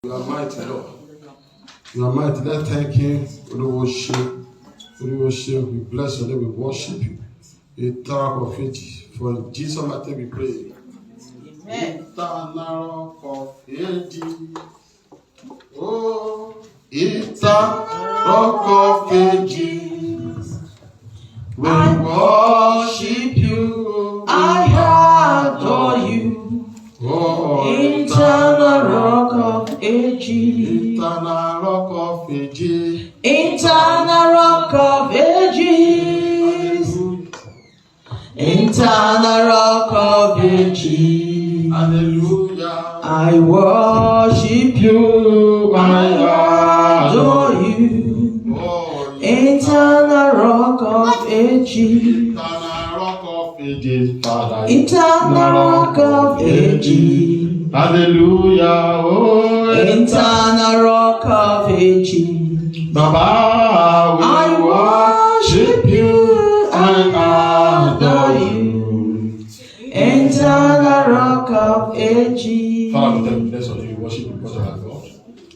You are mighty, Lord. You are mighty. Let's thank Him. We worship. We bless your name. We worship you. We talk of it. For in Jesus' mighty we pray. Amen. Eternal of ages. Oh, eternal of ages. We worship you. I adore you. Oh, eternal rock of ages. Eternal rock of ages. Eternal rock of ages. Eternal rock of ages. Hallelujah. I worship you. I adore you. Oh, eternal rock of ages. Ages, Father. Eternal rock of ages. Hallelujah. Oh, eternal rock of ages. Baba, I worship you and adore you. Eternal rock of ages. Father, we thank you. Bless you. We worship you because of our God.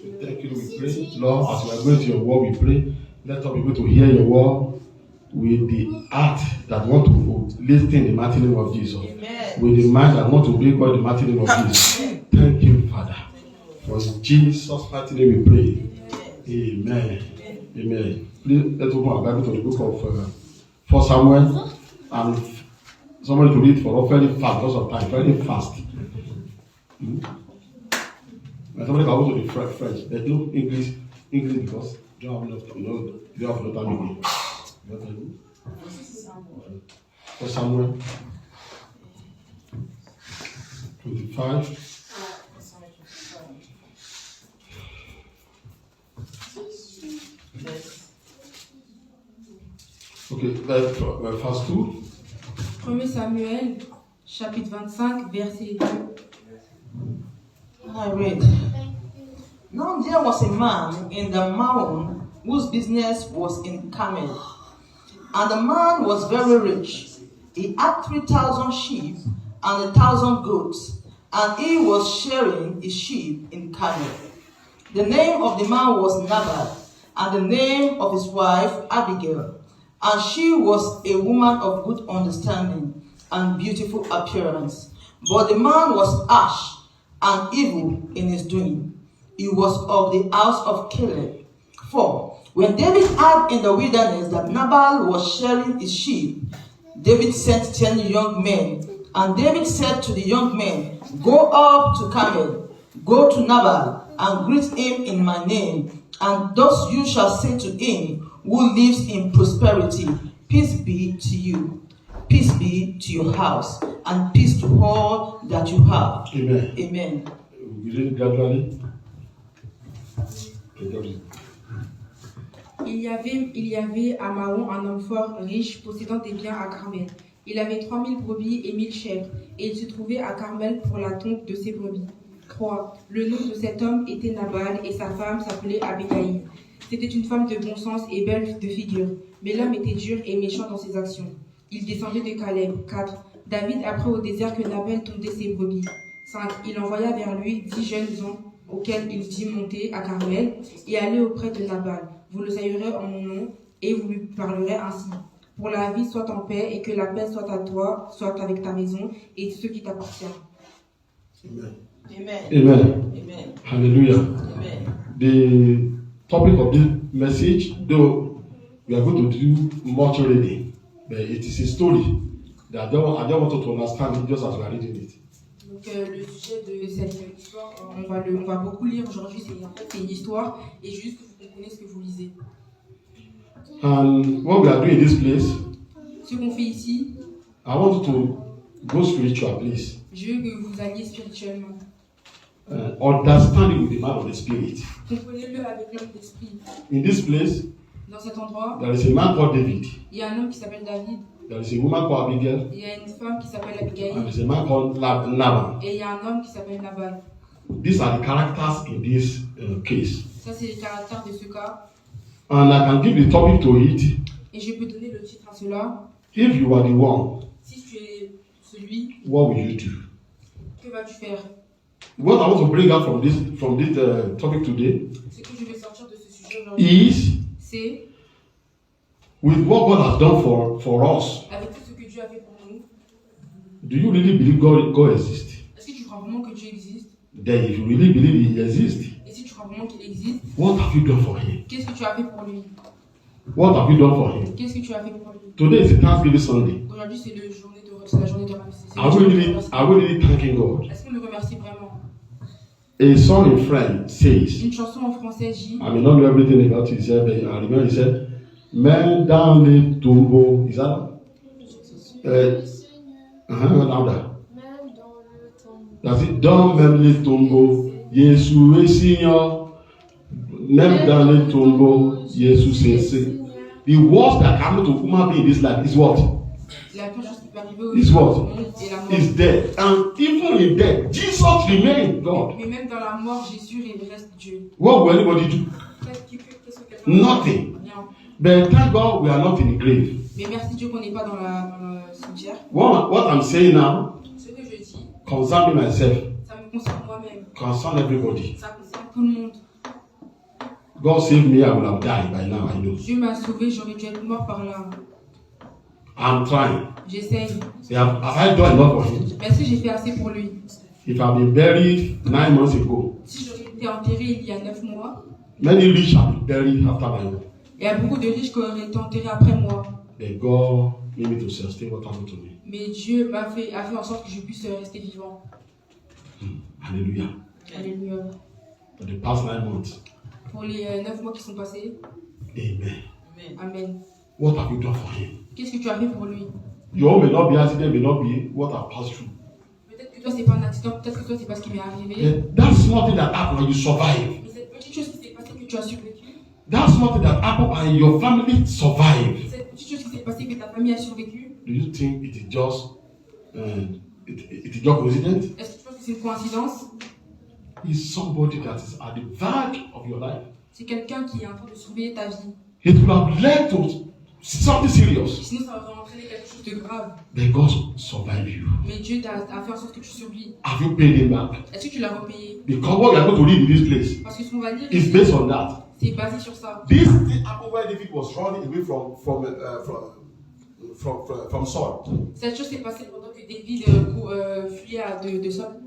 We thank you. We pray, Lord, as we are going to your word, we pray. Let us be able to hear your word with the heart that want to listen in the mighty name of Jesus. Amen. With the mind that want to bring God in the mighty name of Jesus. Thank you, Father. For in Jesus' mighty name we pray. Amen. Amen. Please let's open our Bible to the book of 1 Samuel. And somebody to read for us very fast, lots of time, very fast. And somebody can also be French. There's no English because you don't have enough time. You don't have enough time. For Samuel 25. Okay, verse 2. 1 Samuel, chapitre 25, verset 2. I read. Now there was a man in the mountain whose business was in Carmel. And the man was very rich. He had 3,000 sheep and 1,000 goats, and he was sharing his sheep in Carmel. The name of the man was Nabal, and the name of his wife Abigail. And she was a woman of good understanding and beautiful appearance. But the man was harsh and evil in his doing. He was of the house of Caleb. For when David heard in the wilderness that Nabal was sharing his sheep, David sent 10 young men. And David said to the young men, "Go up to Carmel, go to Nabal, and greet him in my name. And thus you shall say to him who lives in prosperity, peace be to you, peace be to your house, and peace to all that you have." Amen. Amen. We read it gradually. Il y avait à Mahon un homme fort, riche, possédant des biens à Carmel. Il avait 3000 brebis et 1000 chèvres, et il se trouvait à Carmel pour la tonte de ses brebis. 3. Le nom de cet homme était Nabal, et sa femme s'appelait Abigaïl. C'était une femme de bon sens et belle de figure, mais l'homme était dur et méchant dans ses actions. Il descendait de Caleb. 4. David apprit au désert que Nabal tondait ses brebis. 5. Il envoya vers lui 10 jeunes hommes, auxquels il dit monter à Carmel et aller auprès de Nabal. Vous le saluerez en mon nom et vous lui parlerez ainsi. Pour la vie, sois en paix et que la paix soit à toi, soit avec ta maison et ceux qui t'appartiennent. Amen. Amen. Amen. Amen. Hallelujah. Amen. The topic of this message, though we are going to do much reading, but it is a story that I don't want to understand it just as we are reading it. Donc le sujet de cette histoire, on va beaucoup lire aujourd'hui, c'est une histoire et juste que vous comprenez ce que vous lisez. And what we are doing in this place, Ce qu'on fait ici, I want you to go spiritual, please. je veux que vous alliez spirituellement. Understanding with the man of the spirit. Comprenez-le avec l'homme d'esprit. In this place, Dans cet endroit, there is a man called David. il y a un homme qui s'appelle David, There is a woman called Abigail. il y a une femme qui s'appelle And Abigail, there is a man called Nabal. et il y a un homme qui s'appelle Nabal. These are the characters in this case. Ça, c'est les caractères de ce cas. And I can give the topic to it. Et je peux donner le titre à cela. If you are the one, Si tu es celui, what will you do? que vas-tu faire? what I want to bring out from this topic today Ce que je vais sortir de ce sujet aujourd'hui, is c'est with what God has done for us. avec tout ce que Dieu a fait pour nous. Do you really believe God exists? Est-ce que tu crois vraiment que Dieu existe? Then if you really believe He exists, Et si tu crois vraiment qu'il existe, what have you done for Him? qu'est-ce que tu as fait pour lui? What have you done for Him? Qu'est-ce que tu as fait pour lui? Today is a Thanksgiving Sunday. Aujourd'hui, c'est la journée de remerciement. Are we really thanking God? Est-ce qu'on le remercie vraiment? A song in French says, Une chanson en français dit, I may not know everything about it, but I remember he said, mais dans les tombeaux, is that? Louder. That's it. Dans même les tombeaux, Jésus est Seigneur. Même dans les tombeaux, Jésus est Seigneur. The worst that can happen to human being in this life is what? la pire chose qui peut arriver au Is what? monde est la mort. Is death. And even in death, Jesus remained God. Mais même dans la mort, Jésus reste Dieu. What will anybody do? Qu'est-ce que quelqu'un Nothing. Rien. But thank God we are not in the grave. Mais merci Dieu qu'on n'est pas dans le cimetière. What I'm saying now Ce que je dis, concerning myself, ça me concerne moi-même. concern everybody. Ça concerne tout le monde. God saved me, I would have died by now, I know. Dieu m'a sauvé, j'aurais dû être mort par là. I'm trying. J'essaye. Have I done enough for him? Est-ce que j'ai fait assez pour lui? If I've been buried 9 months ago, Si j'aurais été enterré il y a 9 mois, many rich have been buried after my own. il y a beaucoup de riches qui auraient été enterrés après moi. But God made me to sustain what happened to me. Mais Dieu a fait en sorte que je puisse rester vivant. Hallelujah. Alléluia. For the past 9 months. Pour les 9 mois qui sont passés, Amen. Amen. What have you done for him? Qu'est-ce que tu as fait pour lui? Your may not be accident, may not be what I've passed through. Peut-être que toi, c'est pas un accident, peut-être que toi, c'est pas ce qui m'est arrivé. But that small thing that happened and you survive. Mais cette petite chose qui s'est passée que tu as survécu, That small thing that happened and your family survived. cette petite chose qui s'est passée que ta famille a survécu, Do you think it is just it is just coincidence? est-ce que tu penses que c'est une coïncidence? Is somebody that is at the verge of your life. C'est quelqu'un qui est en train de surveiller ta vie. It could have led to something serious. Sinon, ça aurait entraîné quelque chose de grave. But God survived you. Mais Dieu a fait en sorte que tu survis. Have you paid him back? Est-ce que tu l'as repayé? Because what you are going to read in this place Parce que ce qu'on va lire, is based on that. c'est basé sur ça. This thing happened when David was running away from Saul. Cette chose s'est passée pendant que David fuyait de Saul.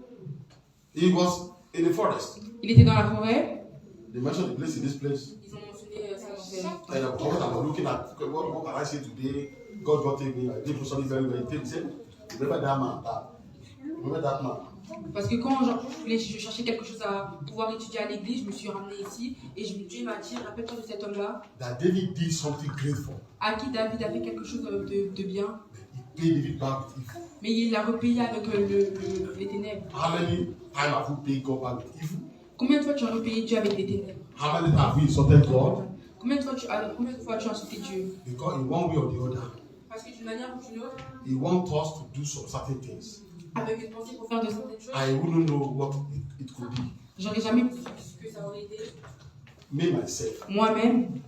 He was in the forest. Il était dans la forêt. They mentioned the place in this place. Ils ont mentionné ça dans And the prophet I was looking at, what can I say today? God got me. I did something very, very important. He said, remember that man? Remember that man? Parce que quand je cherchais quelque chose à pouvoir étudier à l'église, je me suis ramenée ici et Dieu m'a dit, rappelle-toi de cet homme-là. That David did something great for. À qui David a fait quelque chose de bien. He paid David back with evil. Mais il l'a repayé avec les ténèbres. How many times have you paid God back with evil? Combien de fois tu as repayé Dieu avec des ténèbres? How many times have you insulted God? Combien de fois tu as insulté Dieu? Because in one way or the other, Parce que d'une manière ou d'une autre, He wants us to do some certain things. avec une pensée pour faire de certaines choses, I wouldn't know what it could be. j'aurais jamais pu ce que ça aurait été. Me, myself, Moi-même,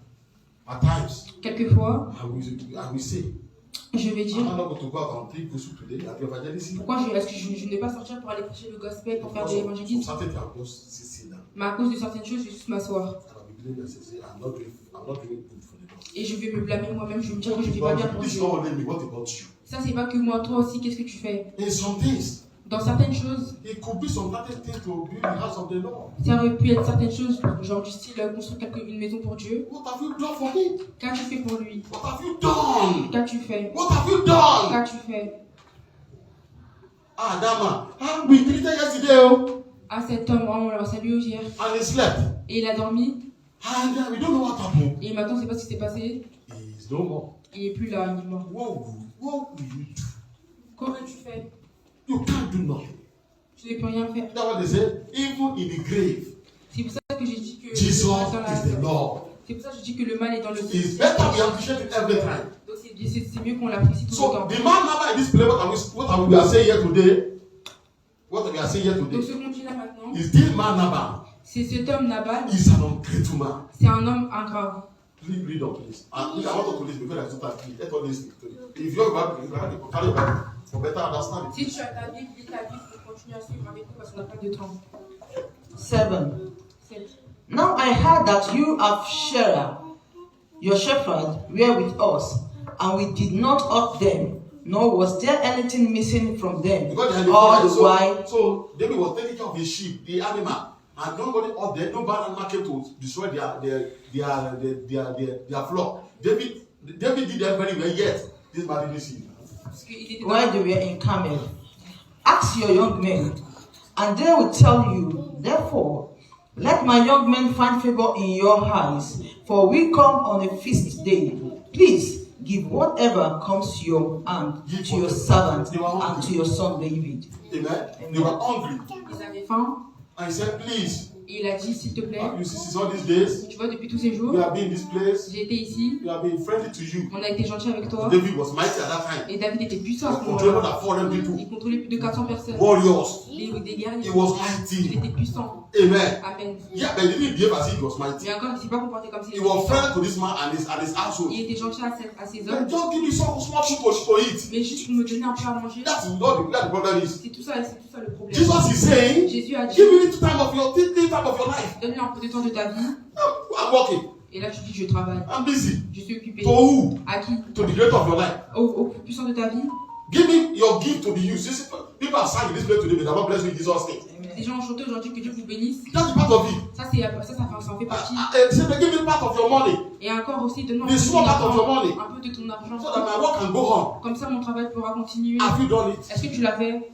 at times, quelquefois, I will say, je vais dire, I'm not going to go out and preach gospel today and do evangelism. pourquoi est-ce que je ne vais pas sortir pour aller prêcher le gospel, pour faire de Some l'évangélisme? certain things I'll just sit down. Mais à cause de certaines choses, je vais juste m'asseoir. And I'll be blaming myself, say, I'm not doing good for the Lord. Et je vais me blâmer moi-même, je vais me dire que je ne fais pas bien pour This is Dieu. not only me, what about you? Ça, c'est pas que moi, toi aussi, qu'est-ce que tu fais? In some things, Dans certaines choses, it could be some certain things to build the house of the Lord. ça aurait pu être certaines choses, genre du style construire une maison pour Dieu. What have you done for Him? Qu'as-tu fait pour lui? What have you done? Qu'as-tu fait? What have you done? Qu'as-tu fait? Ah, that man. We treated yesterday, oh, À cet homme, on l'a salué hier. and he slept. Et il a dormi. And we don't know what happened. Et maintenant, on ne sait pas ce qui s'est passé. He's no more. Il n'est plus là, il est mort. What will you do? Comment tu fais? You can't do nothing. Tu ne peux rien faire. That's what they say. Even in the grave, C'est pour ça que j'ai dit que Jesus le mal est dans la- is the Lord. C'est pour ça que je dis que le mal est dans le It's better we appreciate it every time. Donc c'est mieux qu'on l'apprécie tout le So temps. the man number in this place, what we are saying here today, what we are saying here Donc today, ce qu'on dit là maintenant, is this man number c'est cet homme Nabal, is an ungrateful man. c'est un homme ingrat. Please read on please. And I want to listen because I took that. Let us listen to it. If you're Bible, you can carry Bible for better understanding. Si tu as ta Bible, lis ta Bible pour continue à suivre avec nous parce qu'on n'a pas de temps. 7. 7. Now I heard that you of Shera, your shepherd, were with us, and we did not hurt them, nor was there anything missing from them. Because they had All the the while, so David was taking care of his sheep, the animal, and nobody out there, no bad animal came to destroy their flock. David did that very well, yet this man didn't see. while they were in Carmel, ask your young men, and they will tell you. Therefore, let my young men find favor in your eyes, for we come on a feast day. Please give whatever comes to your hand to your servant and to your son David. Amen. They were hungry. Ils avaient faim. And he said, please, Et il a dit, s'il te plaît, you see, all these days, tu vois, depuis tous ces jours, we have been in this place, j'ai été ici, we have been friendly to you. on a été gentil avec toi. David was mighty at that time. Et David était puissant à ce He controlled more moment-là. than 400 people, Il contrôlait plus de 400 personnes. warriors. Des guerriers. He was Il mighty. était puissant. Amen. Amen. Yeah, but he didn't behave as if he was mighty. Mais encore, il ne s'est pas comporté comme s'il He était was puissant. friendly to this man and his household. Il était gentil à ses And hommes. just give me some small food to eat. Mais juste pour me donner un peu à manger, That's what the problem is. c'est tout ça le problème. Jesus is saying, Jésus a dit, give me little time of your life. donne-lui un peu de temps de ta vie. I'm working. Et là, tu dis, je travaille. I'm busy. Je suis occupé. To who? À qui? To the creator of your life. Au plus puissant de ta vie. Give me your gift to be used. People are saying this place today, but I'm not blessed with Jesus' name. Les gens ont chanté aujourd'hui que Dieu vous bénisse. That's part of it. Ça en fait partie. Say they give me part of your money, Et encore aussi, donne-moi The small part of your money. un peu de ton argent. so that my work can go on. Comme ça, mon travail pourra continuer. Have you done it? Est-ce que tu l'as fait?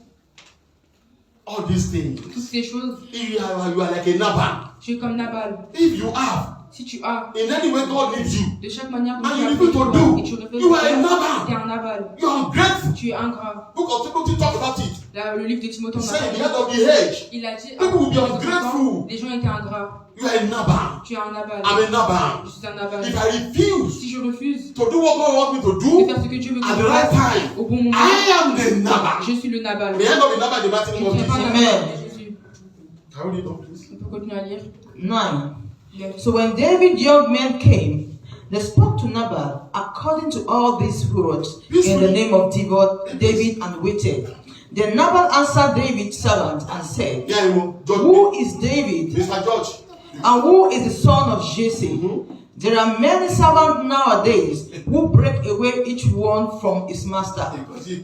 All these things. Toutes ces choses. If you are like a Nabal. Tu es comme Nabal. If you have, Si tu as, in any way God needs you, de chaque manière dont And tu you as refuse to fait, do. et tu refais You de are a faire, Nabal. tu es un Nabal. you are ungrateful. Tu es ingrat. Book of Timothy talk about it. Là, le livre de Timothée en a Say at the parlé. end of the age, Il a dit, People will be à ungrateful. les gens étaient ingrats. you are a Nabal. Tu es un Nabal. I'm a Nabal. Je suis un Nabal. If I refuse Si je refuse to do what God wants me to de do faire ce que Dieu veut que at je the right fasse time, au bon moment, I am the Nabal. je suis le Nabal. May I not be Nabal in the mighty Je name of ne suis pas Jesus. Nabal Amen. de Jésus. Can we read on, please? On peut continuer à lire. 9. So when David's young men came, they spoke to Nabal according to all these words in the name of David and waited. Then Nabal answered David's servant and said, Yeah, you know, George, Who is David Mr. George. and who is the son of Jesse? There are many servants nowadays who break away each one from his master.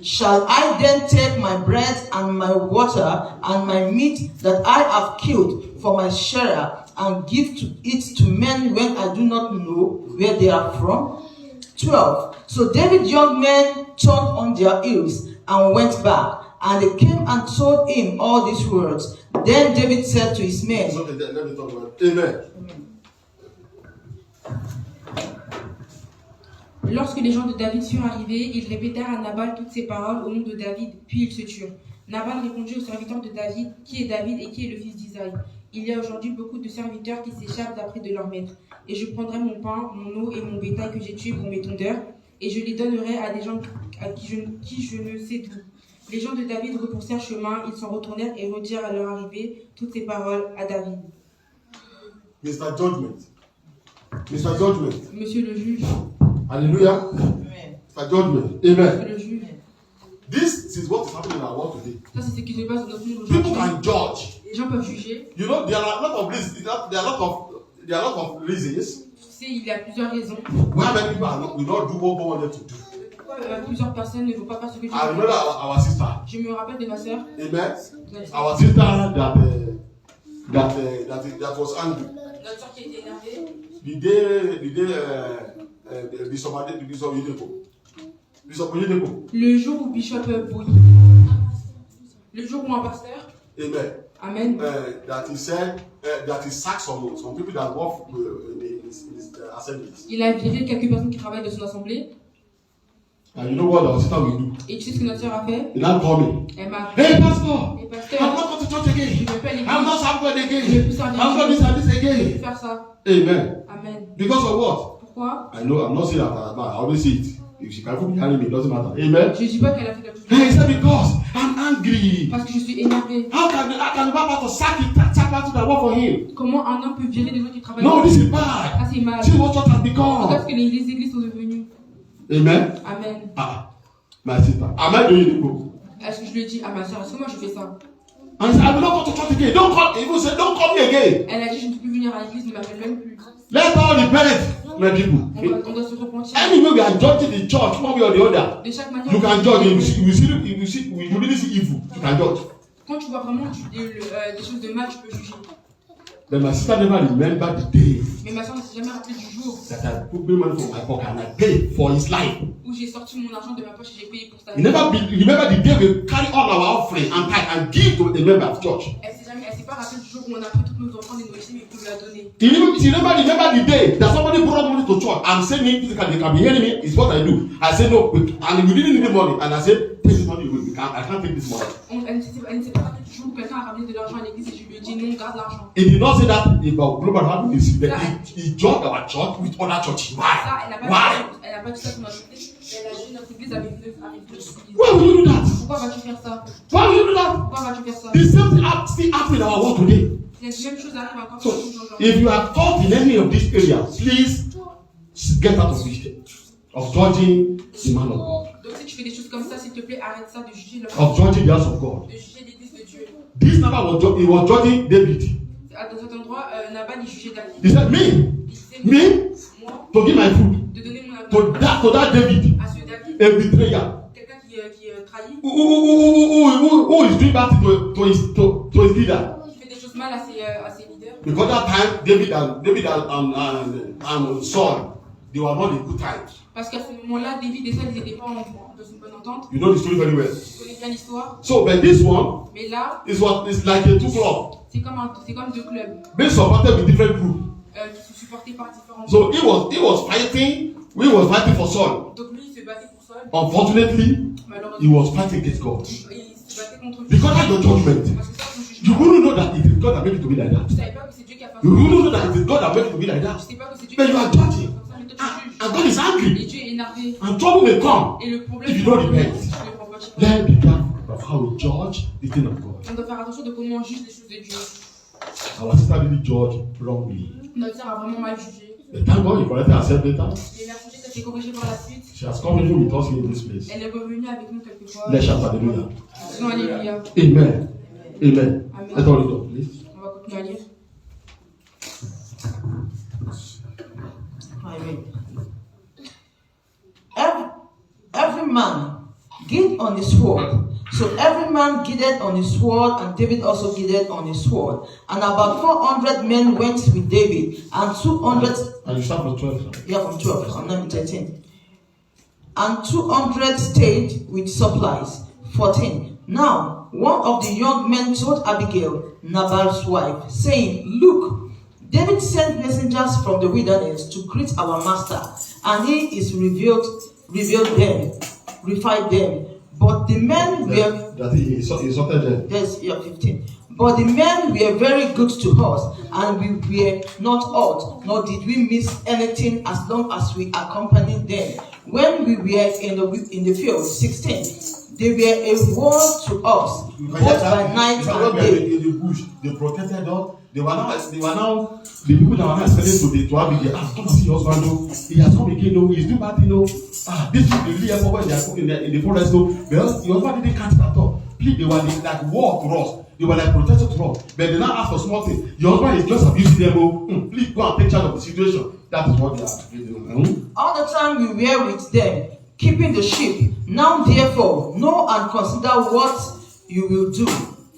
Shall I then take my bread and my water and my meat that I have killed for my share and give to it to men when I do not know where they are from? 12. So David's young men turned on their heels and went back, and they came and told him all these words. Then David said to his men, Okay, let me talk about it. Amen. Lorsque les gens de David furent arrivés, ils répétèrent à Nabal toutes ces paroles au nom de David, puis ils se turent. Nabal répondit aux serviteurs de David, qui est David et qui est le fils d'Isaïe? Il y a aujourd'hui beaucoup de serviteurs qui s'échappent d'après de leur maître. Et je prendrai mon pain, mon eau et mon bétail que j'ai tué pour mes tondeurs, et je les donnerai à des gens à qui je ne sais d'où. Les gens de David repoussèrent chemin, ils s'en retournèrent et redirent à leur arrivée toutes ces paroles à David. Mr. Judgment. Mr. Judgment. Monsieur le juge, Hallelujah. Amen. Mr. Judgment. Amen. monsieur le juge, This is what is happening in our world today. ça c'est ce qui se passe dans notre monde People aujourd'hui. can judge. Les gens peuvent juger. You know, there are a lot of reasons. There are a lot of reasons Tu sais, il y a plusieurs raisons. why many people will not do what God wants them to do. Pourquoi plusieurs personnes ne vont pas faire ce que Dieu I veut. remember our sister. Je me rappelle de ma sœur. Amen. Notre Our sister that was angry. sœur qui était énervée. The day Bishop Oyedepo. Le jour où Bishop Boyi. Le jour où un pasteur. Amen. Amen. That he said that he sacked some people that work in his assemblies. Il a viré quelques personnes qui travaillent dans son assemblée. And you know what our sister will do? Et tu sais ce que notre sœur a fait? He now call me. Elle m'a Hey, appelé. pastor, Et I'm pasteur, not going to church je again. ne vais pas à l'église. I'm not serving God Je ne vais again. plus servir I'm not Dieu. this and this Je vais again. plus faire ça. Amen. Amen. Because of what? Pourquoi? I know I'm not saying that I always say it. If she can be behind me, it doesn't matter. Amen. Je ne dis pas qu'elle a fait quelque chose. Hey, he said because I'm angry. Parce que je suis énervé. How can the Bible sack people that work for him? Comment un homme peut virer des gens qui travaillent? No, this is Ah, bad. c'est mal. See what church has Pourquoi est-ce become. que les églises sont devenues? Amen. Amen. Ah, my sister. Am I doing it? Est-ce que je lui dis à ma soeur, est-ce que moi je fais ça? And he said, I will not go to church again. Don't call. He said, don't call me again. Elle a dit, je ne peux plus venir à l'église, ne m'appelle même plus. Let all repent, my people. On doit se repentir. Anyway, we are judging the church one way or the other. De chaque manière. You can judge. You really see evil. You can judge. Quand tu vois vraiment des choses de mal, tu peux juger. But my sister never remembered the day Mais ma soeur ne s'est jamais rappelée du jour that I put money from my pocket and I paid for his life. où j'ai sorti mon argent de ma poche et j'ai payé pour sa You vie. remember the day we carry all our offering and tithe and give to a member of church. Elle s'est pas rappelée du jour où on a pris toutes nos offrandes et nos dîmes et qu'on lui a donné. You remember the day that somebody brought money to church. I'm saying it, they can be hearing me. It's what I do. I said no, and we didn't need the money. And I said, take this money. I can't take this money. Elle ne s'est pas rappelée du jour où quelqu'un a ramené de l'argent à l'église et je lui ai dit non, garde l'argent. He did not say that about global family. He judged our church with other churches. Why? Elle n'a pas dit ça sur notre église. Elle a dit notre église avec d'autres églises. Why will you do that? Pourquoi vas-tu faire ça? Why will you do that? Pourquoi vas-tu faire ça? The same thing still happening in our world today. La même chose arrive encore So, aujourd'hui. if you are caught in any of these areas, please get out of it. Of judging the man of God. Donc si tu fais des choses comme ça, s'il te plaît, arrête ça de juger l'homme. Of judging the house of God. De juger l'église de Dieu. This man was judging David. Dans cet endroit, Nabal il jugeait David. He said, Il disait, me, moi, to give my food de donner mon argent to that David, à ce David, a betrayer. quelqu'un qui trahit, Who is doing bad to his leader. qui fait des choses mal à ses leaders. Because that time, David and Saul, they were not in good times. Parce qu'à ce moment-là, David et Saul, ils n'étaient pas dans une bonne entente. You know the story very well. Tu connais bien l'histoire. So, but this one Mais là, is like a two club. c'est comme deux clubs Being supported with different groups. qui sont supportés par différents So groupes. he was fighting. We was fighting for Saul. Donc lui, il se battait pour Saul. Unfortunately, he Malheureusement, was fighting against God. il se battait contre Dieu. Because that's your judgment. Parce que ça, c'est You jugement. wouldn't know that it is God that made it to be like that. Tu savais pas que c'est Dieu qui a fait You ça. wouldn't know that it is God that made it to be like that. Tu sais pas que c'est Dieu But qui you a are fait ça. judging. Comme ça, mais toi, tu juges. And God is Et angry. Dieu est énervé. And trouble may come. Et le problème, If you don't repent. tu ne prends pas de chance. Let's be careful of how we judge the thing of God. On doit faire attention de comment on juge les choses de Dieu. Our sister really judged wrongly. Notre sœur a vraiment mal jugé. But thank God he corrected herself later. Et merci Dieu qu'elle s'est corrigée par la suite. She has come even with us here in this place. Elle est revenue avec nous quelquefois. Let's shout hallelujah. Disons alléluia. Amen. Amen. Amen. Let's all read up, please. On va continuer à lire. Amen. Every man girded on his sword. So every man girded on his sword, and David also girded on his sword. And about 400 men went with David, and 200. And you start from 12. Yeah, from 12. I'm not 13. And 200 stayed with supplies. 14. Now, one of the young men told Abigail, Nabal's wife, saying, Look, David sent messengers from the wilderness to greet our master, and he is revealed them. But the men were That he insulted them. yes, yeah, 15. But the men were very good to us, and we were not hurt, nor did we miss anything as long as we accompanied them. When we were in the field, 16, they were a wall to us, both by night and day. In the bush, they protected us. They were now the people that were now expecting to Abigail. Come and see your husband. No, he has come again. No, he's doing bad thing. No, this is the really effort where they are cooking in the forest. No, because your husband didn't catch it at all. Please, they were like war to us. They were like protected to us. But they now ask for small things. Your husband is just abusing them. Oh, please go and take charge of the situation. That is what they are doing. All the time we were with them, keeping the sheep. Now therefore, know and consider what you will do.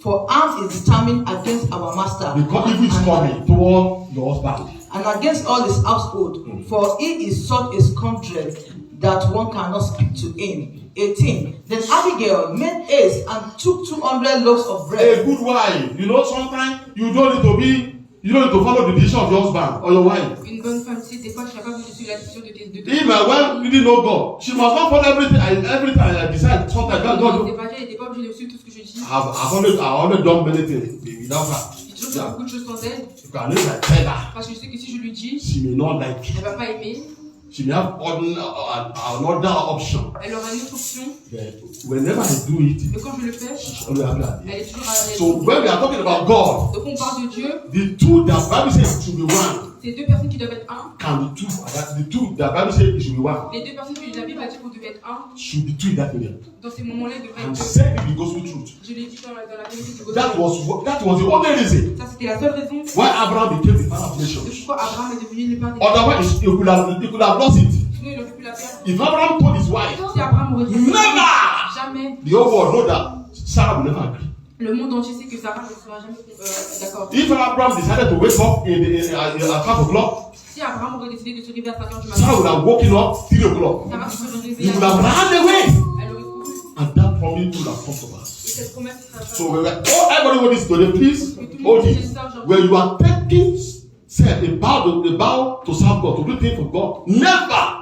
For arm is determined against our master. Because evil is coming toward your husband. And against all his household. For he is such a scoundrel that one cannot speak to him. 18. Then Abigail made haste and took 200 loaves of bread. A good wife. You know, sometimes you don't need to follow the decision of your husband or your wife. Une bonne femme, tu sais, des fois, je suis capable de suivre la décision de tes If my wife didn't know God, she must not follow everything I decide. Sometimes God. Elle n'était pas obligée de suivre tout ce que je dis. I've always done many things without her. J'ai toujours fait beaucoup de choses sans elle. Because I tell her, Parce que je sais que si je lui dis, she may not like it. elle ne va pas aimer. She may have another option. Elle aura une autre option. But whenever I do it, Mais quand je le fais, she's always happy at elle it. est toujours à l'aise. So when we are talking about God, Donc on parle de Dieu. the two that Bible says should be one. Ces deux personnes qui doivent être un. can be two. The two, the Bible says it should be one. Les deux personnes que la Bible a dit qu'on devait être un. Should be two in that area. Dans ces moments-là, il devrait And être deux. said in the gospel truth. Je l'ai dit dans la vérité du gospel. That was the only reason Ça, c'était la seule raison. why Abraham became the father of De nations. pourquoi Abraham est devenu le père des nations. Otherwise, he could have lost it. Sinon, il aurait pu la perdre. If Abraham told his wife, Si Abraham aurait dit never, jamais, the whole world know that Sarah will never agree. le monde entier sait que Sarah ne sera jamais d'accord. If Abraham decided to wake up at 5 o'clock, Si Abraham aurait décidé de se réveiller à 5 heures du Sarah would matin, have woken up 3 o'clock. Sarah se serait He réveillée would à have run away. elle aurait couru. And that promise would have come to pass. Et cette promesse sera So everybody hold this today, please. Hold it. When you are taking a bow to serve God, to do things for God, never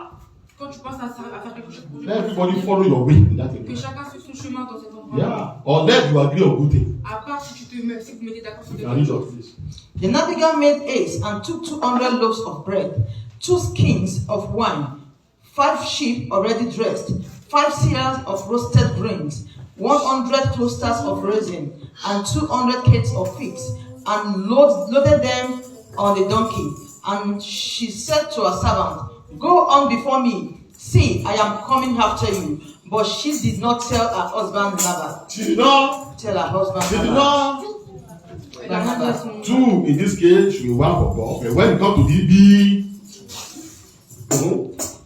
Quand tu penses à faire quelque chose pour Dieu, let everybody follow your way in that que area. chacun suive son chemin dans cet endroit. Yeah. Unless you agree on good thing. À part si vous mettez d'accord sur You des can read choses. your face. Then Abigail made haste and took 200 loaves of bread, 2 skins of wine, 5 sheep already dressed, 5 seahs of roasted grains, 100 clusters of raisin, and 200 cakes of figs, and loaded them on the donkey. And she said to her servant, "Go on before me. See, I am coming after you." But she did not tell her husband Nabal. She did not. Tell her husband She did Nabal. not. Elle a rien dit à son- Two in this case should be one for God. But when it comes to DB,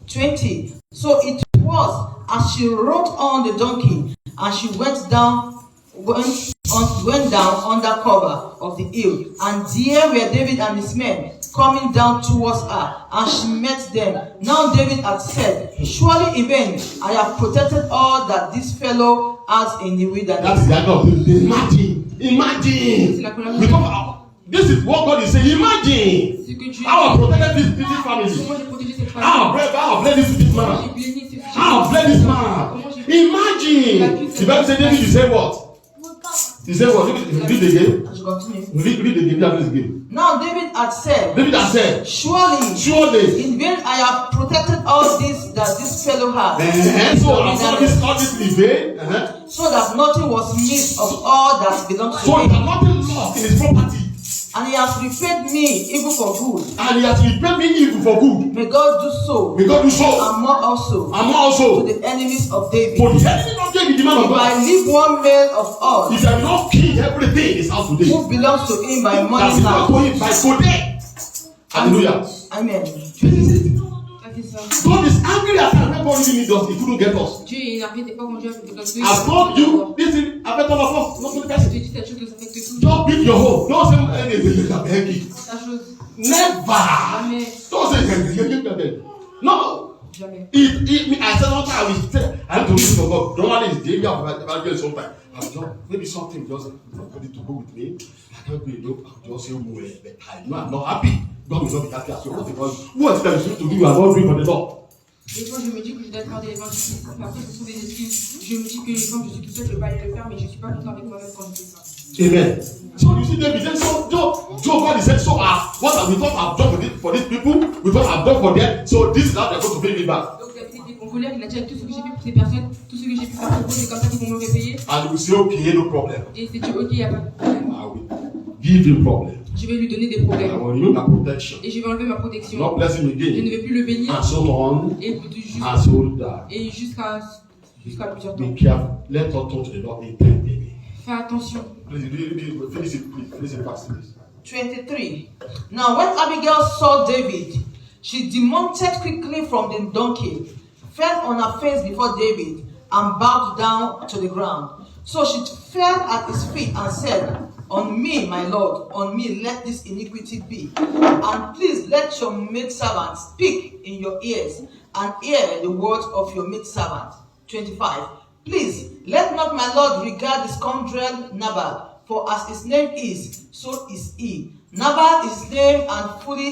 20. So it was as she rode on the donkey, and she went down under cover of the hill, and there were David and his men coming down towards her, and she met them. Now David had said, "Surely in vain I have protected all that this fellow has in the that wilderness." is the idea of this. Imagine. Because this is what God is saying. Imagine. Ce que Dieu How I protected this Comment family. j'ai protégé cette How famille? I blessed this Comment man. j'ai béni ce fils? How I blessed this man. Comment j'ai Imagine. The Bible says David, he said what? He said what? Read the game. And she continued. Read the game. That is the game. Now David had said, David has said, Surely in vain I have protected all this that this fellow has. and so I saw this in vain. So that nothing was missed of all that belongs to So he him. has nothing lost in his property. And he has repaid me evil for good. And he has repaid me evil for good. May God do so. May God do so. And more also. And more also. To the enemies of David. For the enemy of David, the man of If I God, leave one male of all he shall not kill everything in his house today. who belongs to him by That morning is not now. to him by today. Hallelujah. Amen. Ça, c'est ça. God is angry at us. God really need us. He couldn't get us. Dieu est énervé des fois quand Dieu a fait quelque chose. I told you, this is affect all of us, not only Je person. te dis cette chose que ça affecte tout. Don't beat your home. Don't say anything. Ta chose. Never. Jamais. Don't say no. Jamais. I said one time I have to live for God. Normally it's daily of sometimes. Maybe something just ready to go with me. I can't be look. I'll just say well, but I know I'm not happy. God will not be happy as well. What is that you to do? You are not doing for the Lord. Des fois, je me dis que je dois faire des évangélistes. Après, je trouve des excuses. Je me dis que quand je suis tout seul, je ne peux pas aller le faire, mais je ne suis pas content avec moi-même quand je fais ça. Amen. So you see, David said, so Joe God is saying, so what have we thought I've done for these people? We thought I've done for them. So this is how they're going to pay me back. Donc, David était en colère. Il a dit tout ce que j'ai fait pour ces personnes, tout ce que j'ai pu faire pour eux, c'est comme ça qu'ils vont me répayer. And we say, okay, no problem. Et c'est dit, ok, il n'y a pas de problème. I will give him problem. Je vais lui donner des I problèmes. will remove my protection. Et je vais enlever ma protection. Not bless him Je ne again. vais plus le bénir. And so on. Et And so that. jusqu'à plusieurs temps. Be careful. Let us talk to the Lord in time, baby. Fais attention. Please, finish it, please. Finish it fast, please. 23. Now when Abigail saw David, she demounted quickly from the donkey, fell on her face before David, and bowed down to the ground. So she fell at his feet and said, "On me, my Lord, on me let this iniquity be. And please let your maidservant speak in your ears, and hear the words of your maidservant." 25. Please, let not my Lord regard the scoundrel Nabal, for as his name is, so is he. Nabal is his name, and fully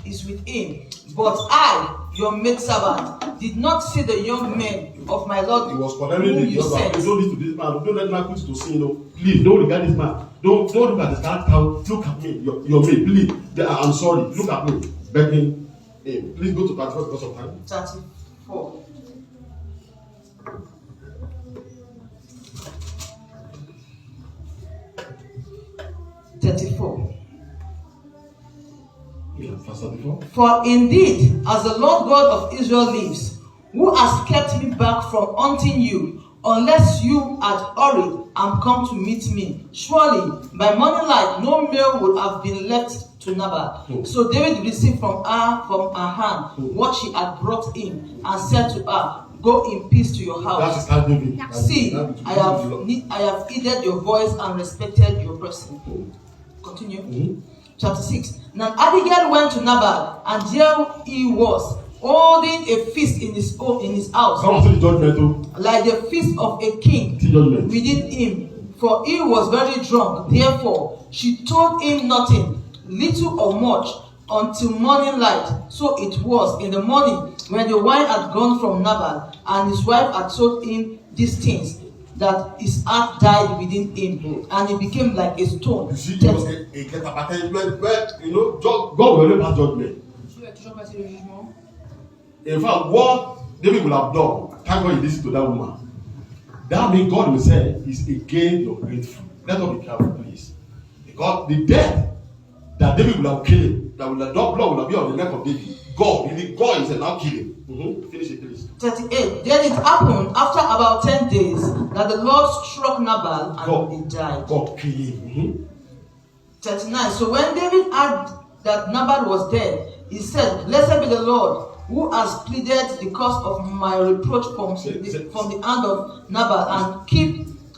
is with him. But I, your maidservant, did not see the young men of my Lord He was whom condemning you the sent. other. Don't listen to this man. Don't let man put you to sin. No. Please, don't regard this man. Don't look at the character. Look at me. Your mate. Please. I'm sorry. Look at me. Begging him. Please go to 34 because of time. 34. Yeah, verse 34. For indeed, as the Lord God of Israel lives, who has kept me back from hunting you, unless you had hurried and come to meet me, surely by morning light no meal would have been left to Nabal. So David received from her hand what she had brought in, and said to her, Go in peace to your house. That is how David. See, I have heeded your voice and respected your person. Continue. Mm-hmm. Chapter 6. Now Abigail went to Nabal, and there he was, holding a feast in his house, Come on, see the judgment. like the feast of a king within him, for he was very drunk. Therefore she told him nothing, little or much, until morning light. So it was in the morning, when the wine had gone from Nabal, and his wife had told him these things, that his heart died within him, and he became like a stone. You see, it was a get up where you know, God will only pass judgment. Dieu a toujours passé le jugement. In fact, what David will have done, thank God he listened to that woman. That means God will say, is again your grateful. Let us be careful, please. Because the death that David will have killed, that will have blood will have been on the neck of David. God is now killing. Finish it, please. 38. Then it happened after about 10 days that the Lord struck Nabal and he died. God killed him. 39. So when David heard that Nabal was dead, he said, Blessed be the Lord, who has pleaded the cause of my reproach from the hand of Nabal,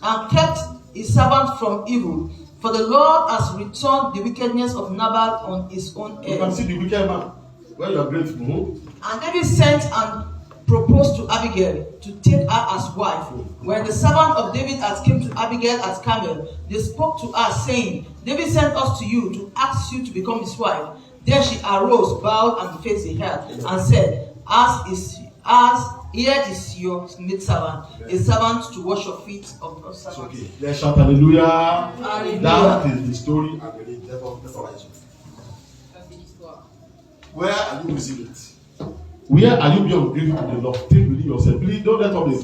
and kept his servant from evil. For the Lord has returned the wickedness of Nabal on his own head. You can see the wicked man. When you are grateful. And David sent and proposed to Abigail to take her as wife. When the servant of David had came to Abigail at Carmel, they spoke to her, saying, David sent us to you to ask you to become his wife. Then she arose, bowed, and faced the earth, and said, Here is your maidservant, a servant to wash your feet of your servants. Okay, let's shout hallelujah. Hallelujah. That is the story and the revelation. Where are you missing it? Where are you being ungrateful to the Lord? Take within yourself. Please don't let up this.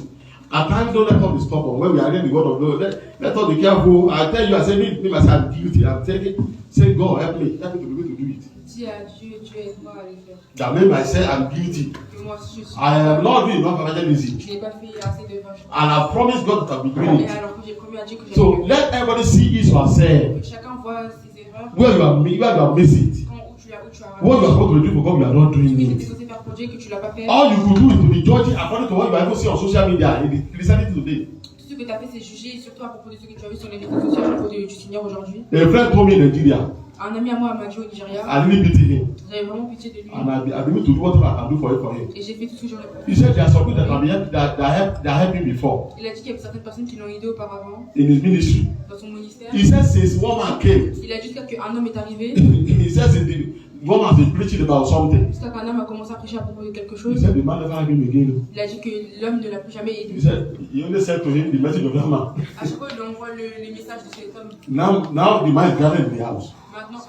At times, don't let up this stubborn. When we are reading the word of God, let us be careful. I tell you, I say, me myself, I'm guilty. I'm taking, say, God, help me to be able to do it. Dis à Dieu, Dieu aide-moi à le faire. That made myself, I'm guilty. Que moi aussi je suis. I am not doing enough evangelism. Je n'ai pas fait assez d'évangile. And I promised God that I'll be doing Et it. alors que j'ai promis à Dieu que j'allais So le faire. let everybody see his or herself. Que chacun voit ses erreurs. Where you are missing it. Où tu as What you are supposed to do for God, you are not doing Ce que tu étais it. censé faire pour Dieu que tu l'as pas fait. All you could do is to be judging according to what you are able to see on social media in the Christianity today. Tout ce que tu as fait, c'est juger, surtout à propos de ce que tu as vu sur les réseaux sociaux à propos du Seigneur aujourd'hui. A friend told me in Nigeria, Un ami à moi m'a dit au Nigeria, I really pity him. j'avais vraiment pitié de lui. And I've been able to do whatever I can do for him. Et j'ai fait tout ce que j'en ai He pu. said there are some people that helped me before Il a dit qu'il y avait certaines personnes qui l'ont aidé auparavant in his ministry. dans son ministère. He said since one man came, Il a dit jusqu'à qu'un homme est arrivé, he says in the one man is preaching about something. jusqu'à qu'un homme a commencé à prêcher à propos de quelque He chose. said the man never had him again. Il a dit que l'homme ne l'a plus jamais He aidé. said he only said to him the message of that man. À chaque fois, il envoie les messages de cet homme. Now the man is grounded in the house. Maintenant,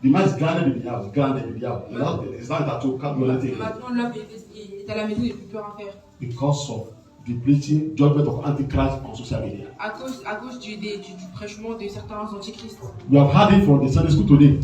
The man is grounded in the house. Grounded in the house. It's not that you can't do anything. maintenant l'homme est à la maison, il n'a plus peur à faire. Because of the preaching judgment of Antichrist on social media. À cause du prêchement de certains antichrists. You have heard it from the Sunday school today.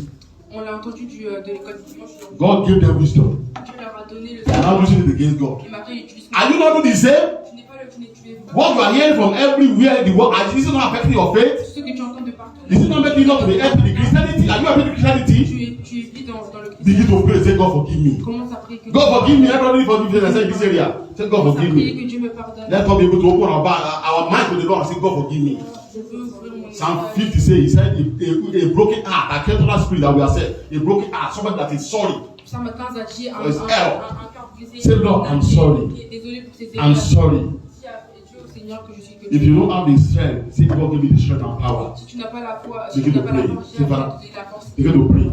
On l'a entendu de l'école du dimanche. God gave them wisdom. Dieu leur a donné le They are now using it against God. Et maintenant, ils utilisent. Are you not doing the same? Tu n'es pas le tu n'es What you are hearing from everywhere in the world, is this not affecting your faith? Ce que tu entends de partout. Is it not making you not to be happy in Christianity? Are you happy in Christianity? Tu vis dans le Begin christianisme. to pray, say God forgive me. Commence à prier que God forgive me. Everybody forgive me. Say in this area. Say God Commence à forgive prier me. que Dieu me pardonne. Let us be able to open our mind to the Lord and say God forgive me. Je veux ouvrir mon Psalm esprit. 50 says, he said, a broken heart, a careful spirit that we are said, a broken heart, somebody that is sorry. Psalm 15 a dit un Yes, cœur brisé. Say, Lord, I'm sorry. Qui est désolé pour ses I'm erreurs. sorry. Dis à Dieu au Seigneur que je suis que If you don't have the strength, say God give me the strength and power. Si tu n'as pas la foi, Begin si tu to n'as pas la pray. force, Say, Dieu va Father, te donner la force. begin to pray.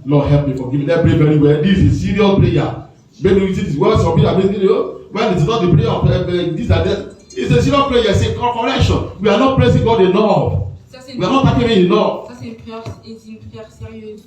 Lord, help me, forgive me. Let's pray very well. This is serious prayer. When you see this word, some people are making it, when it's not the prayer of this and that, it's a serious prayer. It's a correction. We are not praising God enough. Ça, c'est We are not thanking Him enough. ça, c'est une prière sérieuse.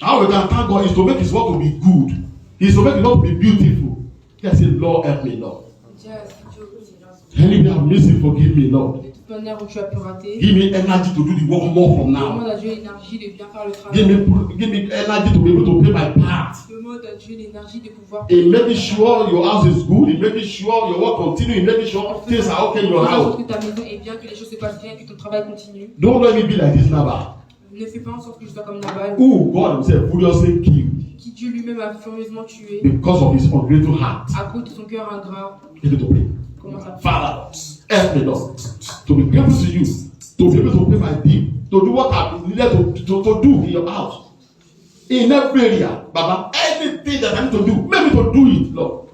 How we can thank God is to make His work to be good. Is to make His work to be beautiful. Yes, say, Lord, help me, Lord. Dieu, si Dieu au Seigneur, Anyway, I'm missing, forgive me, Lord. de toute toute manière où tu as pu rater, Give me energy to do the work more from now. demande à Dieu l'énergie de bien faire le Give travail. me energy to be able to play my part. Demande à Dieu l'énergie de pouvoir In making sure your house is good, in making sure your work continue, in making sure things are okay in your faire en sorte house. que ta maison est bien, que les choses se passent bien, que ton travail continue. Don't let me be like this Nabal, Ne fais pas en sorte que je sois comme Nabal, who God himself furiously killed qui Dieu lui-même a furieusement tué because of his ungrateful heart. à cause de son cœur ingrat. Give it to pray. Comment ça? Father, help me, Lord, to be grateful to you, to be able to pay my bill, to do what I needed to do in your house. In every area, Baba, anything that I need to do, make me to do it, Lord.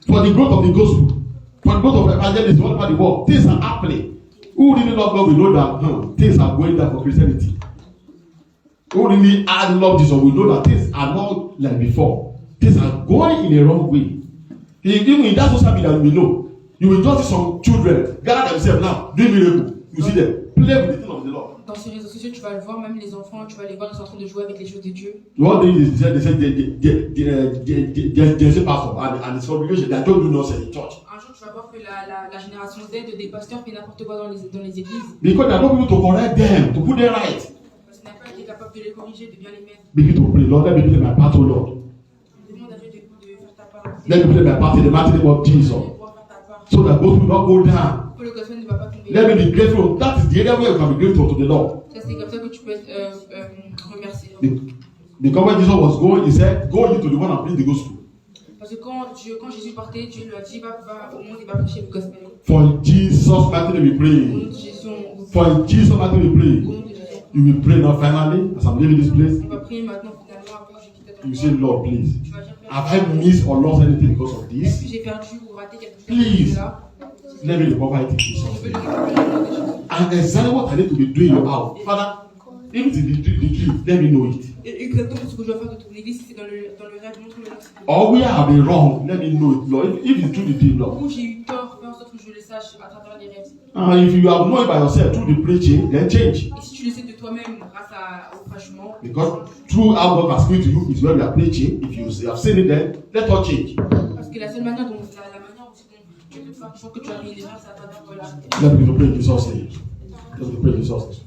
For the growth of the gospel, for the growth of evangelism all over the world, things are happening. Who really love God, we know that things are going down for Christianity. Who really love Jesus, we know that things are not like before. Things are going in a wrong way. Even in that social media, we know. You will just see some children gather themselves now, doing miracle. You see them play with the thing of the Lord. Dans ces réseaux sociaux, tu vas le voir, même les enfants, tu vas les voir, ils sont en train de jouer avec les choses de Dieu. One day they said there's a pastor and it's obligation that don't do nonsense in church. Un jour, tu vas voir que la génération Z des pasteurs fait n'importe quoi dans les églises. Because they are not able to correct them, to put them right. Parce qu'on n'a pas été capable de les corriger, de bien les mettre. Begin to pray, Lord, let me play my part, oh Lord. Demande à Dieu de faire ta part. Let me play my part in the mighty name of Jesus. De pouvoir faire ta part. So that those will not go down. Que le gospel ne va pas tomber. Let me be grateful. That is the area where you can be grateful to the Lord. Ça, c'est comme ça que tu peux être remercié. Because when Jesus was going, he said, go into the world and preach the gospel. Parce que quand Jésus partait, Dieu lui a dit, va au monde et va prêcher le gospel. For in Jesus' mighty name we Au nom pray. de Jésus, on For in Jesus' mighty name we au pray. nom de Jésus. You will pray now finally, as I'm leaving this place. On va prier maintenant finalement après que j'ai quitté ton You say, Lord, please. Tu vas dire, Have I missed or lost anything because of est-ce que this? j'ai perdu ou raté quelque chose Please. de là? Let me recover it in Je Jesus' veux name. le récupérer dans des choses. And exactly what I need to be doing in your house. Father, if it is the key, let me know it. Et exactement ce que je dois faire de ton église, si c'est dans le rêve, montre-le-moi. Or where I have been wrong, let me know it, Lord. If it's true the thing, Lord. Où j'ai eu tort, fais en sorte que je le sache à travers les rêves. And if you have known it by yourself through the preaching, then change. Et si tu le sais de toi-même grâce au prêchement, Because through how God has spoken to you is when we are preaching. If you have seen it, then let us change. parce que la seule manière dont la manière aussi dont Dieu peut te faire comprendre que tu as mis une erreur, c'est à travers voilà. Let me pray in Jesus' name. Let me pray in Jesus' name.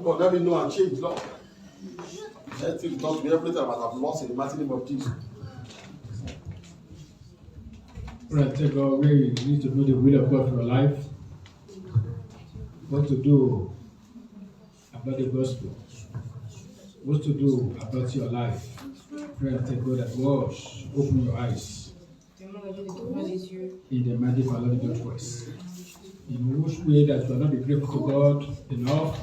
Lord, let me know and change, Lord. Let it not be everything I have lost in the mighty name of Jesus. Right, take away. You need to know the will of God for your life. What to do about the gospel. What to do about your life. Pray and tell God that wash, open your eyes Demande à Dieu de t'ouvrir les yeux. in the mighty power of God's voice. In which way that you will not be grateful to God enough,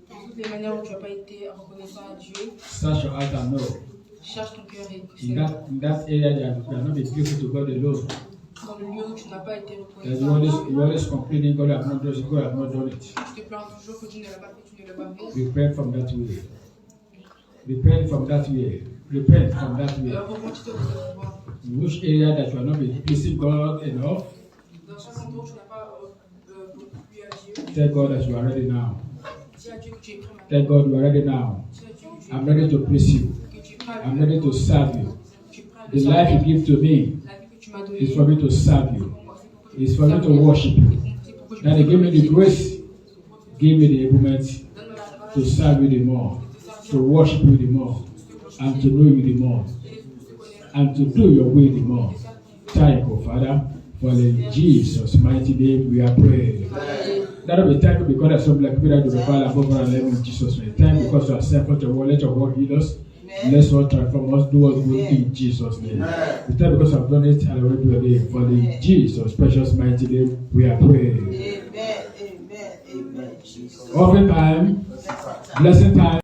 Toutes les manières où tu n'as pas été reconnaissant à Dieu, search your heart and know. cherche ton cœur et In that area that you will not be grateful to God alone. dans le lieu où tu n'as pas été That reconnaissant. you always complaining God has not done it, God has not done it. Tu te plains toujours que tu ne l'as pas fait, tu ne l'as pas fait. Repent from that way. Repent from that way. Repent from that way. Repentis-toi de cette voie. In which area that you are not been pleasing God enough, Dans chaque endroit où tu n'as pas plu à Dieu, tell God that you are ready now. dis à Dieu que tu es prêt maintenant. Tell God you are ready now. Dis à Dieu que tu es I'm ready to please you. que tu es prêt à I'm ready to serve you. tu es prêt à The life you give to me La vie que tu m'as donnée, is for me to serve you. c'est It's for me to worship you. Daddy, give me the grace. Give me the enablement to serve you the more, to worship you the more, and to know you the more, and to do your will the more. Thank you, Father, for in Jesus' mighty name we are praying. That we thank you because there's something like Peter to the Father above our level in Jesus' name. Thank you because you are sent for the word. Let your word heal us. Let's all transform us, do us good in Jesus' name. We thank you because you have done it and we do it. For in Jesus' precious mighty name we are praying. Amen. Amen. Amen. Jesus. Offering time, blessing time.